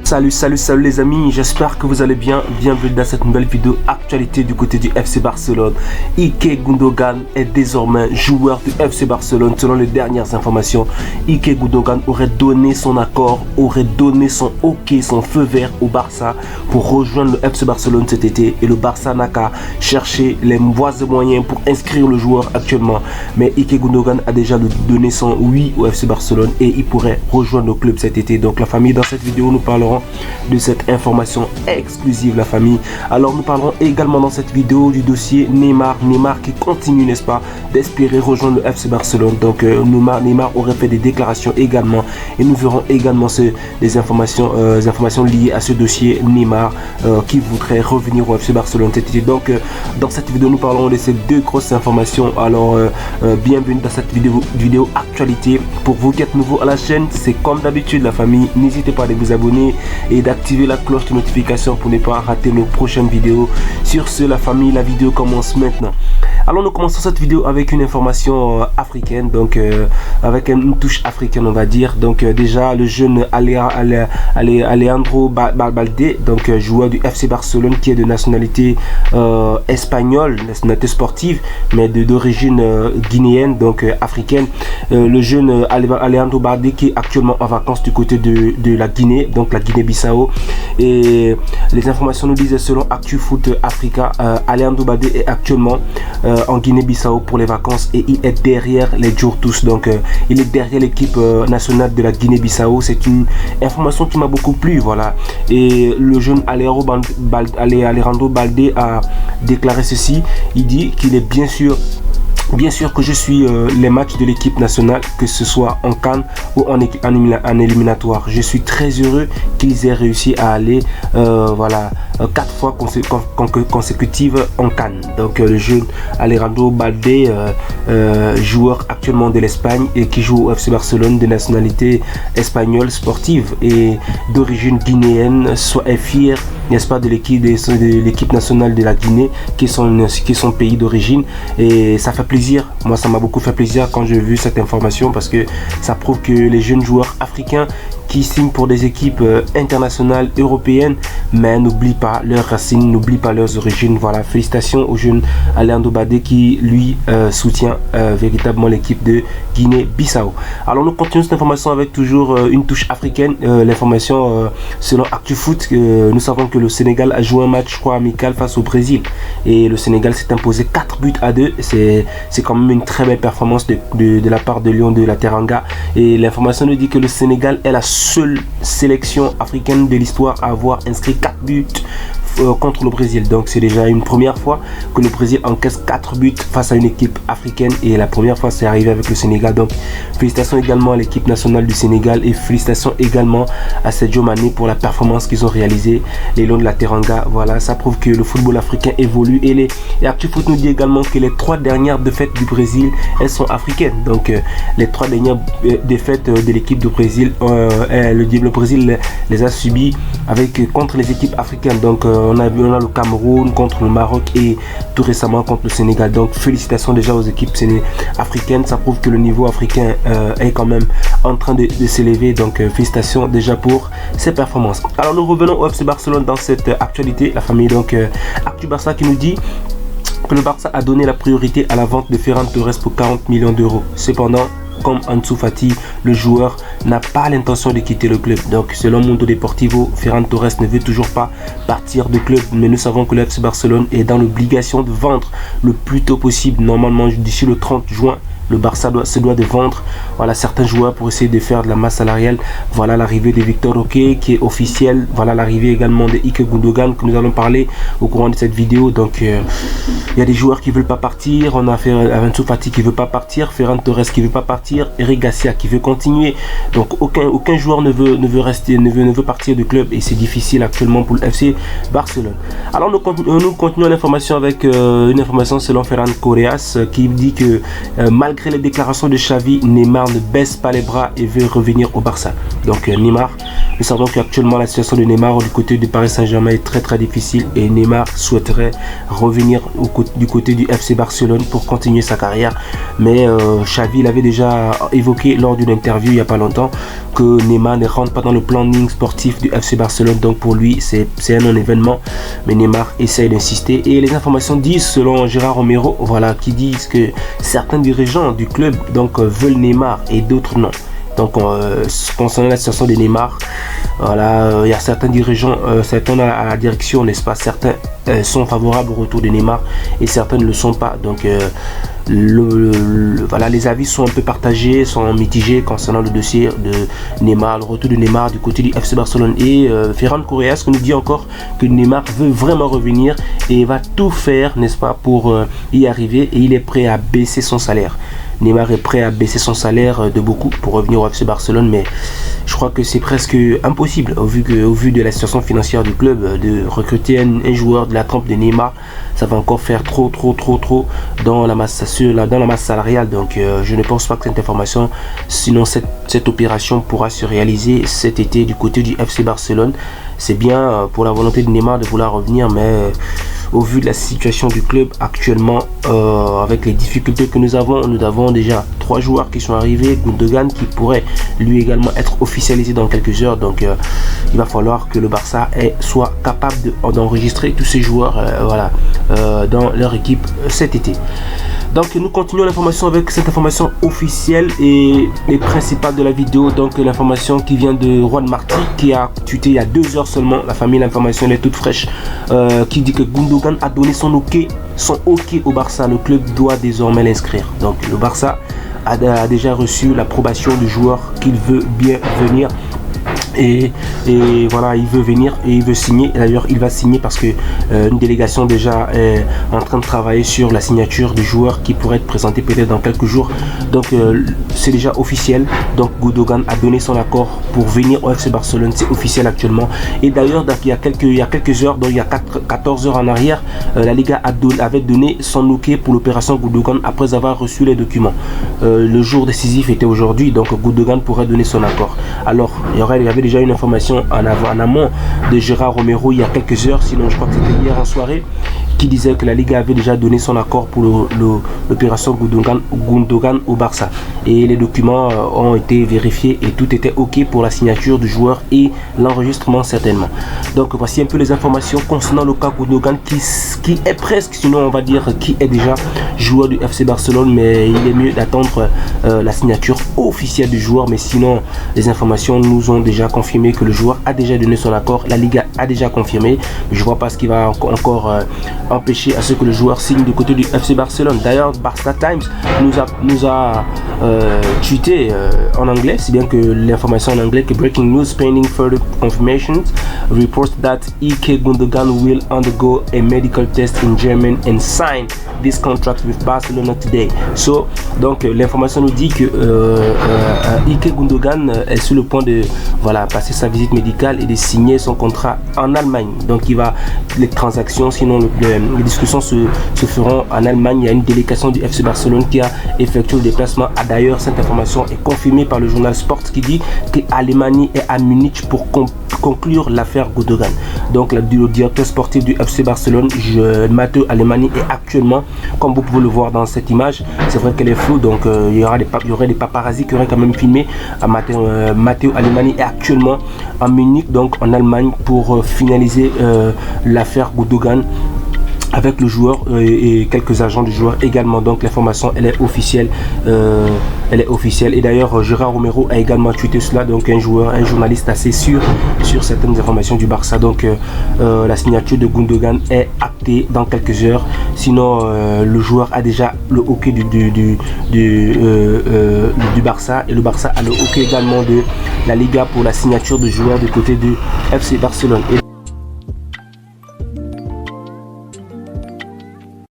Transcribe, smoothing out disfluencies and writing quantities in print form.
Salut les amis, j'espère que vous allez bien. Bienvenue dans cette nouvelle vidéo actualité du côté du FC Barcelone. Ilkay Gundogan est désormais joueur du FC Barcelone. Selon les dernières informations, Ilkay Gundogan aurait donné son accord, aurait donné son OK, son feu vert au Barça pour rejoindre le FC Barcelone cet été. Et le Barça n'a qu'à chercher les voies et moyens pour inscrire le joueur actuellement. Mais Ilkay Gundogan a déjà donné son oui au FC Barcelone et il pourrait rejoindre le club cet été. Donc la famille, dans cette vidéo, nous parlerons de cette information exclusive, la famille. Alors nous parlerons également dans cette vidéo du dossier Neymar qui continue, n'est-ce pas, d'espérer rejoindre le FC Barcelone. Donc Neymar aurait fait des déclarations également et nous verrons également des informations liées à ce dossier Neymar qui voudrait revenir au FC Barcelone cet été. Donc dans cette vidéo nous parlerons de ces deux grosses informations. Alors bienvenue dans cette vidéo actualité. Pour vous qui êtes nouveau à la chaîne, c'est comme d'habitude, la famille, n'hésitez pas à vous abonner et d'activer la cloche de notification pour ne pas rater nos prochaines vidéos. Sur ce, la famille, la vidéo commence maintenant. Alors nous commençons cette vidéo avec une information africaine, donc avec une touche africaine, on va dire. Donc déjà le jeune Alejandro Balde, donc joueur du FC Barcelone, qui est de nationalité espagnole, nationalité sportive, mais d'origine guinéenne, donc africaine. Le jeune Alejandro Balde qui est actuellement en vacances du côté de la Guinée, donc la Guinée-Bissau. Et les informations nous disent, selon ActuFoot Africa, Alejandro Balde est actuellement en Guinée-Bissau pour les vacances et il est derrière les Djurtus. Donc il est derrière l'équipe nationale de la Guinée-Bissau. C'est une information qui m'a beaucoup plu, voilà. Et le jeune Alejandro Balde a déclaré ceci. Il dit qu'il est bien sûr que je suis les matchs de l'équipe nationale, que ce soit en CAN ou en éliminatoire. Je suis très heureux qu'ils aient réussi à aller 4 fois consécutives en CAN. Donc le jeune Alejandro Balde, joueur actuellement de l'Espagne et qui joue au FC Barcelone, de nationalité espagnole sportive et d'origine guinéenne, est fier, n'est-ce pas, de l'équipe nationale de la Guinée, qui est son pays d'origine. Et ça fait plaisir, moi ça m'a beaucoup fait plaisir quand j'ai vu cette information, parce que ça prouve que les jeunes joueurs africains qui signent pour des équipes internationales européennes, mais n'oublient pas leurs racines, n'oublient pas leurs origines. Voilà, félicitations au jeune Alejandro Balde qui lui soutient véritablement l'équipe de Guinée-Bissau. Alors nous continuons cette information avec toujours une touche africaine. L'information selon ActuFoot, nous savons que le Sénégal a joué un match, je crois, amical face au Brésil et le Sénégal s'est imposé 4-2. C'est quand même une très belle performance de la part de Lion de la Teranga. Et l'information nous dit que le Sénégal est la seule sélection africaine de l'histoire à avoir inscrit 4 buts contre le Brésil. Donc c'est déjà une première fois que le Brésil encaisse 4 buts face à une équipe africaine, et la première fois c'est arrivé avec le Sénégal. Donc félicitations également à l'équipe nationale du Sénégal et félicitations également à Sadio Mané pour la performance qu'ils ont réalisée, les Lions de la Teranga. Voilà, ça prouve que le football africain évolue. Et ActuFoot nous dit également que les 3 dernières défaites du Brésil, elles sont africaines. Donc les 3 dernières défaites de l'équipe du Brésil, le Brésil les a subies contre les équipes africaines. Donc on a le Cameroun contre le Maroc et tout récemment contre le Sénégal. Donc félicitations déjà aux équipes africaines. Ça prouve que le niveau africain est quand même en train de s'élever. Donc félicitations déjà pour ces performances. Alors nous revenons au FC Barcelone dans cette actualité, la famille. Donc Actu Barça qui nous dit que le Barça a donné la priorité à la vente de Ferran Torres pour 40 millions d'euros. Cependant, comme Ansu Fati, le joueur n'a pas l'intention de quitter le club. Donc selon Mundo Deportivo, Ferran Torres ne veut toujours pas partir du club, mais nous savons que le FC Barcelone est dans l'obligation de vendre le plus tôt possible. Normalement d'ici le 30 juin, le Barça se doit de vendre, voilà, certains joueurs pour essayer de faire de la masse salariale. Voilà l'arrivée de Victor Roque qui est officielle. Voilà l'arrivée également de Ilkay Gundogan que nous allons parler au courant de cette vidéo. Donc il y a des joueurs qui veulent pas partir. On a Ansu Fati qui veut pas partir, Ferran Torres qui veut pas partir, Eric Garcia qui veut continuer. Donc aucun joueur ne veut partir du club, et c'est difficile actuellement pour le FC Barcelone. Alors nous continuons l'information avec une information selon Ferran Correas qui dit que malgré les déclarations de Xavi, Neymar ne baisse pas les bras et veut revenir au Barça. Donc Neymar, nous savons qu'actuellement la situation de Neymar du côté du Paris Saint-Germain est très difficile, et Neymar souhaiterait revenir du côté du FC Barcelone pour continuer sa carrière. Mais Xavi l'avait déjà évoqué lors d'une interview il n'y a pas longtemps que Neymar ne rentre pas dans le planning sportif du FC Barcelone. Donc pour lui, c'est un non-événement. Mais Neymar essaye d'insister. Et les informations disent, selon Gérard Romero, voilà, qui disent que certains dirigeants du club donc veulent Neymar et d'autres non. Donc concernant la situation de Neymar, voilà, il y a certains dirigeants, certains à la direction, n'est-ce pas, certains sont favorables au retour de Neymar et certains ne le sont pas. Donc voilà, les avis sont un peu partagés, sont mitigés concernant le dossier de Neymar, le retour de Neymar du côté du FC Barcelone. Et Ferran Correas nous dit encore que Neymar veut vraiment revenir et va tout faire, n'est-ce pas, pour y arriver, et il est prêt à baisser son salaire. Neymar est prêt à baisser son salaire de beaucoup pour revenir au FC Barcelone, mais je crois que c'est presque impossible au vu de la situation financière du club de recruter un joueur de la trempe de Neymar. Ça va encore faire trop dans la masse salariale. Donc je ne pense pas que cette information, sinon cette opération pourra se réaliser cet été du côté du FC Barcelone. C'est bien pour la volonté de Neymar de vouloir revenir, mais au vu de la situation du club actuellement, avec les difficultés que nous avons déjà 3 joueurs qui sont arrivés, Gundogan qui pourrait lui également être officialisé dans quelques heures. Donc il va falloir que le Barça soit capable d'enregistrer tous ces joueurs dans leur équipe cet été. Donc nous continuons l'information avec cette information officielle et principale de la vidéo. Donc l'information qui vient de Juan Martí, qui a tweeté il y a 2 heures seulement. La famille, l'information est toute fraîche, qui dit que Gundogan a donné son OK au Barça. Le club doit désormais l'inscrire. Donc le Barça a déjà reçu l'approbation du joueur qu'il veut bien venir. Et voilà, il veut venir et il veut signer. D'ailleurs, il va signer parce que une délégation déjà est en train de travailler sur la signature du joueur qui pourrait être présenté peut-être dans quelques jours. Donc c'est déjà officiel. Donc Gundogan a donné son accord pour venir au FC Barcelone. C'est officiel actuellement. Et d'ailleurs, il y a quelques heures, donc il y a 14 heures en arrière, la Liga avait donné son OK pour l'opération Gundogan après avoir reçu les documents. Le jour décisif était aujourd'hui, donc Gundogan pourrait donner son accord. Alors il y avait déjà une information en amont de Gérard Romero il y a quelques heures, sinon je crois que c'était hier en soirée, qui disait que la Liga avait déjà donné son accord pour l'opération Gundogan au Barça. Et les documents ont été vérifiés et tout était OK pour la signature du joueur et l'enregistrement certainement. Donc voici un peu les informations concernant le cas Gundogan qui est presque, sinon on va dire qui est déjà joueur du FC Barcelone, mais il est mieux d'attendre la signature officielle du joueur. Mais sinon les informations nous ont déjà confirmé que le joueur a déjà donné son accord, la Liga a déjà confirmé. Je vois pas ce qui va encore empêcher à ce que le joueur signe du côté du FC Barcelone. D'ailleurs, Barça Times nous a tweeté en anglais, si bien que l'information en anglais que breaking news pending further confirmations reports that Ike Gundogan will undergo a medical test in Germany and sign this contract with Barcelona today. So, donc l'information nous dit que Ike Gundogan est sur le point de passer sa visite médicale et de signer son contrat en Allemagne. Donc les transactions, sinon les discussions se feront en Allemagne. Il y a une délégation du FC Barcelone qui a effectué le déplacement. D'ailleurs, cette information est confirmée par le journal Sport qui dit qu'Allemagne est à Munich pour conclure l'affaire Gundogan. Donc le directeur sportif du FC Barcelone, Matteo Alemany, est actuellement, comme vous pouvez le voir dans cette image, c'est vrai qu'elle est floue, donc il y aurait des paparazzis qui auraient quand même filmé. Matteo Alemany est actuellement à Munich, donc en Allemagne, pour finaliser l'affaire Gundogan avec le joueur et quelques agents du joueur également. Donc l'information elle est officielle, et d'ailleurs Gérard Romero a également tweeté cela. Donc un journaliste assez sûr sur certaines informations du Barça. Donc la signature de Gundogan est actée dans quelques heures. Sinon le joueur a déjà le OK du Barça, et le Barça a le OK également de la Liga pour la signature de joueurs du côté du FC Barcelone.